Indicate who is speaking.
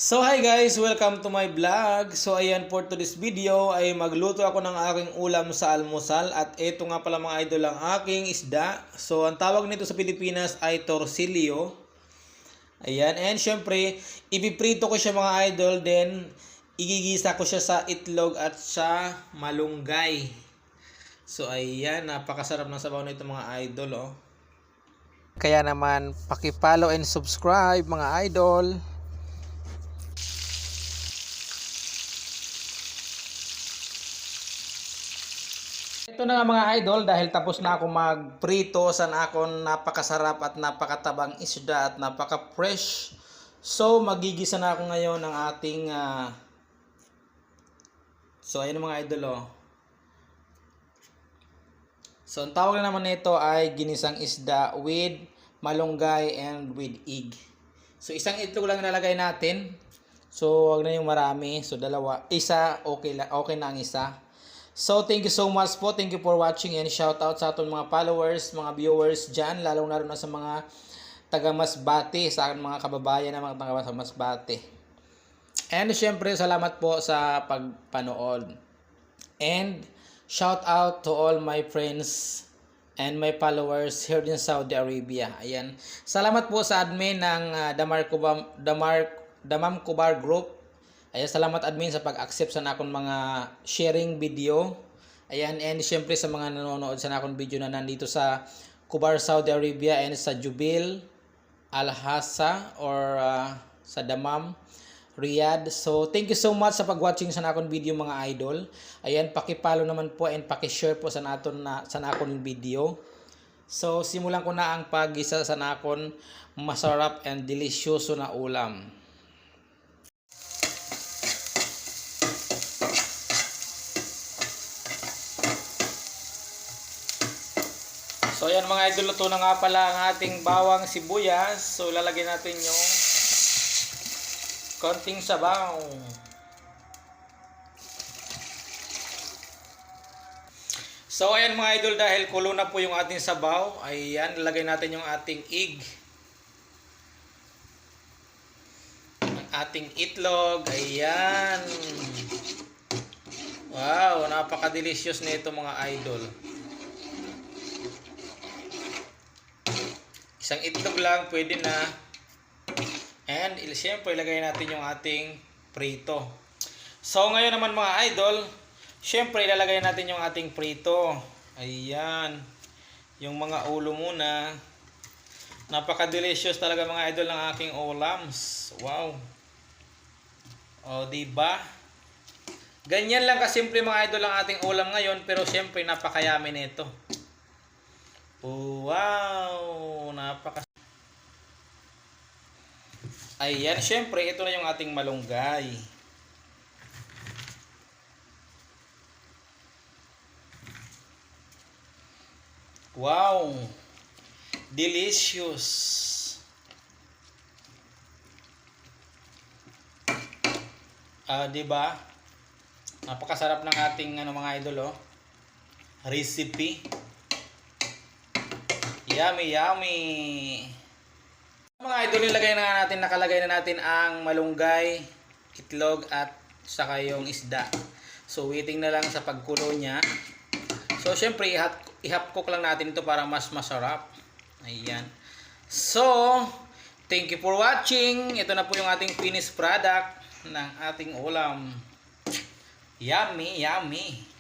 Speaker 1: So hi guys, welcome to my vlog. So ayan, for today's video ay magluto ako ng aking ulam sa almusal. At ito nga pala mga idol ang aking isda. So ang tawag nito sa Pilipinas ay torsilyo. Ayan, and syempre ipiprito ko siya mga idol. Then igigisa ko siya sa itlog at sa malunggay. So ayan, napakasarap ng sabaw nito mga idol oh. Kaya naman paki-follow and subscribe mga idol. Ito na nga mga idol, dahil tapos na ako magprito sa akong napakasarap at napakatabang isda at napaka-fresh. So magigisa na ako ngayon ng ating so ayun mga idol oh. So ang tawag na naman nito ay ginisang isda with malunggay and with egg. So isang itlog lang nilalagay natin. So wag na yung marami. So dalawa, isa okay lang, okay na ang isa. So thank you so much po. Thank you for watching and shout out sa ating mga followers, mga viewers dyan, lalong lalo na sa mga taga Masbate, sa aking mga kababayan na mga taga Masbate. And syempre salamat po sa pagpanood. And shout out to all my friends and my followers here in Saudi Arabia. Ayan. Salamat po sa admin ng Damam Kubar Group. Ayan, salamat admin sa pag-accept sa nakon mga sharing video. Ayan, and syempre sa mga nanonood sa nakon video na nandito sa Kubar, Saudi Arabia and sa Jubil, Al-Hassa or sa Damam, Riyadh. So, thank you so much sa pag-watching sa nakon video mga idol. Ayan, paki-follow naman po and paki-share po sa nakon video. So, simulan ko na ang pag-gisa sa nakon masarap and delisyoso na ulam. So ayan mga idol, luto na nga pala ang ating bawang sibuyas. So lalagyan natin yung konting sabaw. So ayan mga idol, dahil kulo na po yung ating sabaw, ayan, lalagay natin yung ating egg. Ang ating itlog, ayan. Wow, napaka-delicious nito mga idol. Isang itlog lang, pwede na. And siyempre, ilagay natin yung ating prito. So, ngayon naman mga idol, siyempre, ilalagay natin yung ating prito. Ayan. Yung mga ulo muna. Napaka-delicious talaga mga idol ng aking ulams. Wow. O, diba? Ganyan lang kasimple mga idol ang ating ulam ngayon, pero siyempre, napakayami nito. Wow, napaka. Ayan, syempre ito na yung ating malunggay. Wow. Delicious. Di ba? Napakasarap ng ating mga idol oh. Recipe. Yummy, yummy. Mga idol, nakalagay na natin ang malunggay, itlog at saka yung isda. So waiting na lang sa pagkulo niya. So syempre i-half cook lang natin ito para mas masarap. Ayan. So, thank you for watching. Ito na po yung ating finished product ng ating ulam. Yummy, yummy.